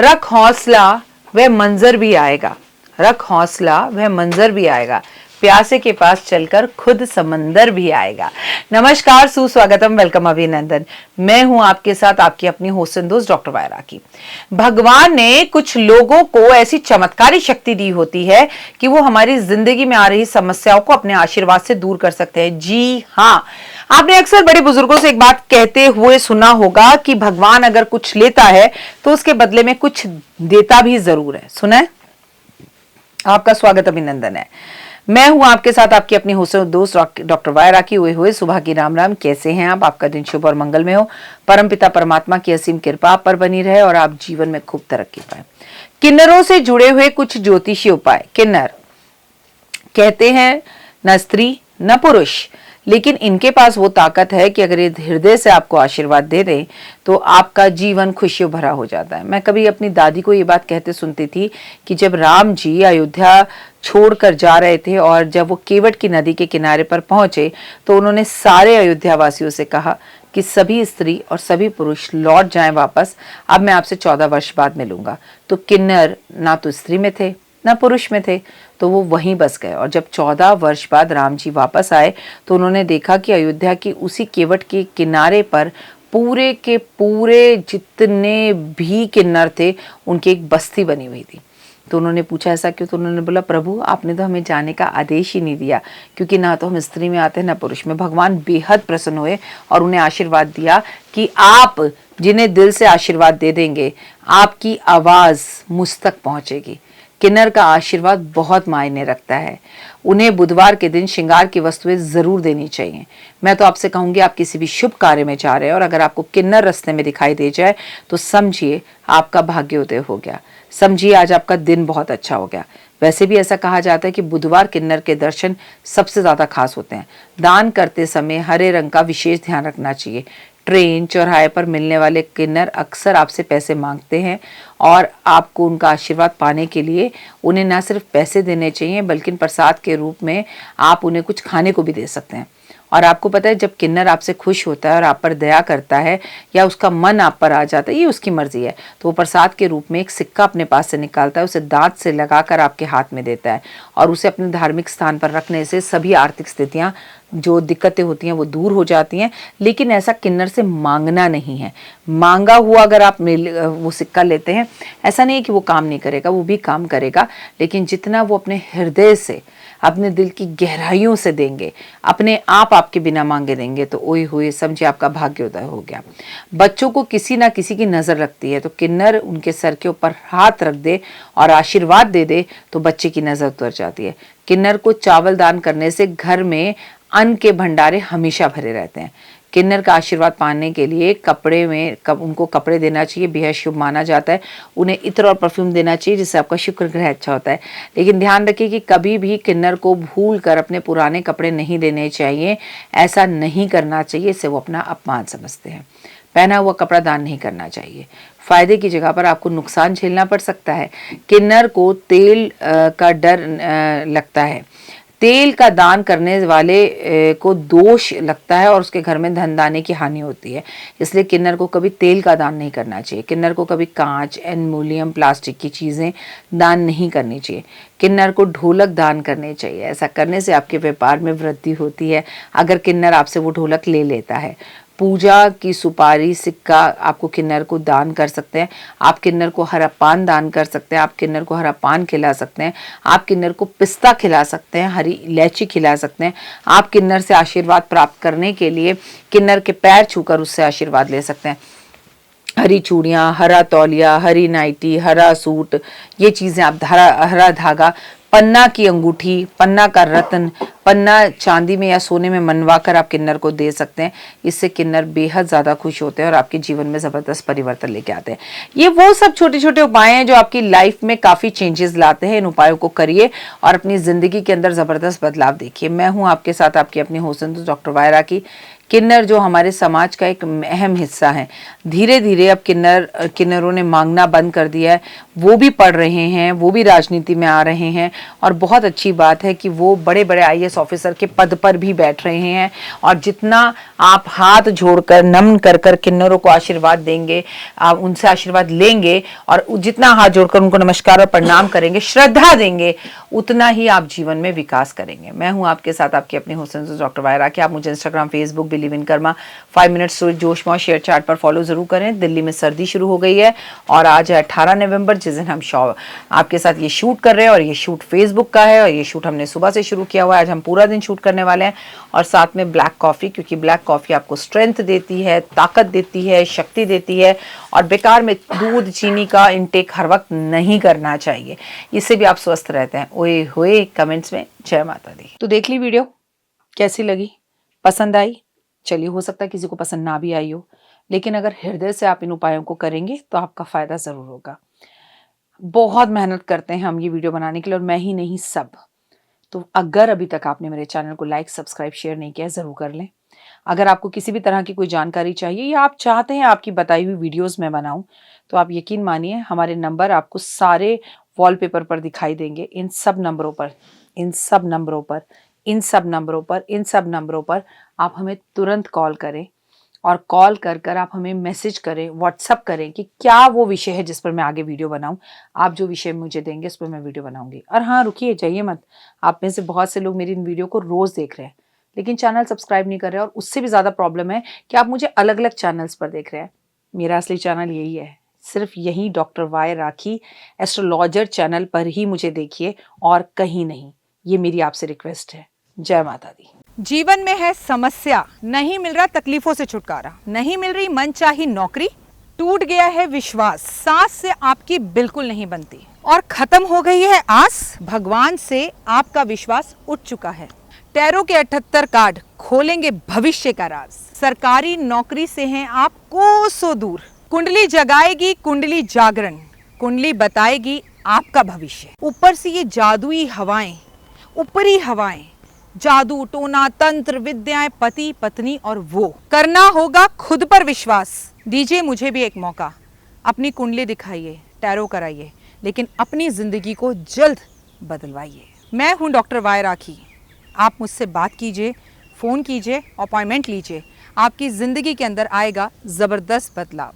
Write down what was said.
रख हौसला वह मंजर भी आएगा, रख हौसला वह मंजर भी आएगा, प्यासे के पास चलकर खुद समंदर भी आएगा। नमस्कार, सुस्वागतम, वेलकम, अभिनंदन। मैं हूं आपके साथ आपकी अपनी होस्ट एंड दोस्त डॉक्टर वायरा की। भगवान ने कुछ लोगों को ऐसी चमत्कारी शक्ति दी होती है कि वो हमारी जिंदगी में आ रही समस्याओं को अपने आशीर्वाद से दूर कर सकते हैं। जी हाँ, आपने अक्सर बड़े बुजुर्गों से एक बात कहते हुए सुना होगा कि भगवान अगर कुछ लेता है तो उसके बदले में कुछ देता भी जरूर है। सुना है? आपका स्वागत, अभिनंदन है। मैं हूं आपके साथ आपकी अपनी होस्ट दोस्त डॉक्टर वायरा की। हुए सुबह की राम राम। कैसे हैं आप? आपका दिन शुभ और मंगल में हो। परमपिता परमात्मा की असीम कृपा आप पर बनी रहे और आप जीवन में खूब तरक्की पाए। किन्नरों से जुड़े हुए कुछ ज्योतिषी उपाय। किन्नर कहते हैं न स्त्री न पुरुष, लेकिन इनके पास वो ताकत है कि अगर ये हृदय से आपको आशीर्वाद दे दें तो आपका जीवन खुशियों भरा हो जाता है। मैं कभी अपनी दादी को ये बात कहते सुनती थी कि जब राम जी अयोध्या छोड़कर जा रहे थे और जब वो केवट की नदी के किनारे पर पहुंचे तो उन्होंने सारे अयोध्या वासियों से कहा कि सभी स्त्री और सभी पुरुष लौट जाएं वापस, अब मैं आपसे 14 वर्ष बाद मिलूंगा। तो किन्नर ना तो स्त्री में थे ना पुरुष में थे, तो वो वहीं बस गए। और जब 14 वर्ष बाद राम जी वापस आए तो उन्होंने देखा कि अयोध्या की उसी केवट के किनारे पर पूरे के पूरे जितने भी किन्नर थे उनकी एक बस्ती बनी हुई थी। तो उन्होंने पूछा ऐसा क्यों? तो उन्होंने बोला, प्रभु आपने तो हमें जाने का आदेश ही नहीं दिया, क्योंकि ना तो हम स्त्री में आते हैं ना पुरुष में। भगवान बेहद प्रसन्न हुए और उन्हें आशीर्वाद दिया कि आप जिन्हें दिल से आशीर्वाद दे देंगे आपकी आवाज मुझ तक पहुंचेगी। किन्नर का आशीर्वाद बहुत मायने रखता है। उन्हें बुधवार के दिन श्रृंगार की वस्तुएं जरूर देनी चाहिए। मैं तो आपसे कहूंगी, आप किसी भी शुभ कार्य में जा रहे हैं और अगर आपको किन्नर रास्ते में दिखाई दे जाए तो समझिए आपका भाग्योदय हो गया, समझिए आज आपका दिन बहुत अच्छा हो गया। वैसे भी ऐसा कहा जाता है कि बुधवार किन्नर के दर्शन सबसे ज्यादा खास होते हैं। दान करते समय हरे रंग का विशेष ध्यान रखना चाहिए। ट्रेन चौराहे पर मिलने वाले किन्नर अक्सर आपसे पैसे मांगते हैं और आपको उनका आशीर्वाद पाने के लिए उन्हें न सिर्फ पैसे देने चाहिए बल्कि प्रसाद के रूप में आप उन्हें कुछ खाने को भी दे सकते हैं। और आपको पता है, जब किन्नर आपसे खुश होता है और आप पर दया करता है या उसका मन आप पर आ जाता है, ये उसकी मर्जी है, तो वो प्रसाद के रूप में एक सिक्का अपने पास से निकालता है, उसे दांत से लगाकर आपके हाथ में देता है और उसे अपने धार्मिक स्थान पर रखने से सभी आर्थिक स्थितियां जो दिक्कतें होती हैं वो दूर हो जाती हैं। लेकिन ऐसा किन्नर से मांगना नहीं है। मांगा हुआ अगर आप वो सिक्का लेते हैं, ऐसा नहीं है कि वो काम नहीं करेगा, वो भी काम करेगा, लेकिन जितना वो अपने हृदय से अपने दिल की गहराइयों से देंगे, अपने आप आपके बिना मांगे देंगे, तो ओए हुए समझिए आपका भाग्योदय हो गया। बच्चों को किसी ना किसी की नजर रखती है, तो किन्नर उनके सर के ऊपर हाथ रख दे और आशीर्वाद दे दे तो बच्चे की नजर उतर जाती है। किन्नर को चावल दान करने से घर में अन्न के भंडारे हमेशा भरे रहते हैं। किन्नर का आशीर्वाद पाने के लिए उनको कपड़े देना चाहिए, बेहद शुभ माना जाता है। उन्हें इत्र और परफ्यूम देना चाहिए जिससे आपका शुक्र ग्रह अच्छा होता है। लेकिन ध्यान रखिए कि कभी भी किन्नर को भूल कर अपने पुराने कपड़े नहीं देने चाहिए। ऐसा नहीं करना चाहिए, इससे वो अपना अपमान समझते हैं। पहना हुआ कपड़ा दान नहीं करना चाहिए। फायदे की जगह पर आपको नुकसान झेलना पड़ सकता है। किन्नर को तेल का डर लगता है। तेल का दान करने वाले को दोष लगता है और उसके घर में धन दाने की हानि होती है। इसलिए किन्नर को कभी तेल का दान नहीं करना चाहिए। किन्नर को कभी कांच, एल्युमिनियम, प्लास्टिक की चीज़ें दान नहीं करनी चाहिए। किन्नर को ढोलक दान करने चाहिए। ऐसा करने से आपके व्यापार में वृद्धि होती है अगर किन्नर आपसे वो ढोलक ले लेता है। पूजा की सुपारी, सिक्का आपको किन्नर को दान कर सकते हैं। आप किन्नर को हरा पान दान कर सकते हैं। आप किन्नर को हरा पान खिला सकते हैं। आप किन्नर को पिस्ता खिला सकते हैं, हरी इलायची खिला सकते हैं। आप किन्नर से आशीर्वाद प्राप्त करने के लिए किन्नर के पैर छूकर उससे आशीर्वाद ले सकते हैं। हरी चूड़ियाँ, हरा तौलिया, हरी नाइटी, हरा सूट, ये चीज़ें आप हरा धागा, पन्ना की अंगूठी, पन्ना का रत्न, पन्ना चांदी में या सोने में मनवा कर आप किन्नर को दे सकते हैं। इससे किन्नर बेहद ज़्यादा खुश होते हैं और आपके जीवन में ज़बरदस्त परिवर्तन लेके आते हैं। ये वो सब छोटे छोटे उपाय हैं जो आपकी लाइफ में काफ़ी चेंजेस लाते हैं। इन उपायों को करिए और अपनी ज़िंदगी के अंदर ज़बरदस्त बदलाव देखिए। मैं हूँ आपके साथ आपकी अपनी होस्ट डॉक्टर वायरा की। किन्नर जो हमारे समाज का एक अहम हिस्सा है, धीरे धीरे अब किन्नरों ने मांगना बंद कर दिया है। वो भी पढ़ रहे हैं, वो भी राजनीति में आ रहे हैं और बहुत अच्छी बात है कि वो बड़े बड़े IAS IAS ऑफिसर के पद पर भी बैठ रहे हैं, और जितना आप हाथ जोड़कर नमन कर कर किन्नरों को आशीर्वाद देंगे, आप उनसे आशीर्वाद लेंगे और जितना हाथ जोड़कर उनको नमस्कार और प्रणाम करेंगे, श्रद्धा देंगे, उतना ही आप जीवन में विकास करेंगे। मैं हूं आपके साथ आपकी अपनी हौसला डॉक्टर वायरा की। आप मुझे Instagram, Facebook, believe in Karma, 5 minutes जोश में शेयर चैट पर फॉलो जरूर करें। दिल्ली में सर्दी शुरू हो गई है और आज है 18 नवंबर, जिस दिन हम आपके साथ ये शूट कर रहे हैं, और ये शूट फेसबुक का है और ये शूट हमने सुबह से शुरू किया हुआ है। आज हम पूरा दिन शूट करने वाले हैं, और साथ में ब्लैक कॉफ़ी, क्योंकि ब्लैक कॉफ़ी आपको स्ट्रेंथ देती है, ताकत देती है, शक्ति देती है, और बेकार में दूध चीनी का इनटेक हर वक्त नहीं करना चाहिए, इससे भी आप स्वस्थ रहते हैं। ओए होए कमेंट्स में जय माता दी। तो देख ली वीडियो, कैसी लगी, पसंद आई? चलिए, हो सकता है किसी को पसंद ना भी आई हो, लेकिन अगर हृदय से आप इन उपायों को करेंगे तो आपका फायदा जरूर होगा। बहुत मेहनत करते हैं हम ये वीडियो बनाने के लिए, और मैं ही नहीं, सब। तो अगर अभी तक आपने मेरे चैनल को लाइक, सब्सक्राइब, शेयर नहीं किया, जरूर कर लें। अगर आपको किसी भी तरह की कोई जानकारी चाहिए या आप चाहते हैं आपकी बताई हुई वीडियोस में बनाऊं, तो आप यकीन मानिए हमारे नंबर आपको सारे वॉलपेपर पर दिखाई देंगे। इन सब नंबरों पर, इन सब नंबरों पर, इन सब नंबरों पर, इन सब नंबरों पर आप हमें तुरंत कॉल करें, और कॉल कर कर आप हमें मैसेज करें, व्हाट्सअप करें कि क्या वो विषय है जिस पर मैं आगे वीडियो बनाऊं। आप जो विषय मुझे देंगे उस पर मैं वीडियो बनाऊंगी। और हाँ, रुकिए, जाइए मत। आप में से बहुत से लोग मेरी इन वीडियो को रोज देख रहे हैं, लेकिन चैनल सब्सक्राइब नहीं कर रहे हैं, और उससे भी ज़्यादा प्रॉब्लम है कि आप मुझे अलग अलग चैनल्स पर देख रहे हैं। मेरा असली चैनल यही है, सिर्फ यही डॉक्टर वाई राखी एस्ट्रोलॉजर चैनल पर ही मुझे देखिए, और कहीं नहीं। ये मेरी आपसे रिक्वेस्ट है। जय माता दी। जीवन में है समस्या, नहीं मिल रहा तकलीफों से छुटकारा, नहीं मिल रही मनचाही नौकरी, टूट गया है विश्वास, सांस से आपकी बिल्कुल नहीं बनती, और खत्म हो गई है आस, भगवान से आपका विश्वास उठ चुका है। टैरो के 78 कार्ड खोलेंगे भविष्य का राज, सरकारी नौकरी से हैं आप कोसों दूर, कुंडली जगाएगी कुंडली जागरण, कुंडली बताएगी आपका भविष्य। ऊपर से ये जादुई हवाएं, ऊपरी हवाएं, जादू टोना तंत्र विद्याएं, पति पत्नी, और वो करना होगा खुद पर विश्वास। दीजिए मुझे भी एक मौका, अपनी कुंडली दिखाइए, टैरो कराइए, लेकिन अपनी जिंदगी को जल्द बदलवाइए। मैं हूं डॉक्टर वाई राखी। आप मुझसे बात कीजिए, फ़ोन कीजिए, अपॉइंटमेंट लीजिए, आपकी ज़िंदगी के अंदर आएगा ज़बरदस्त बदलाव।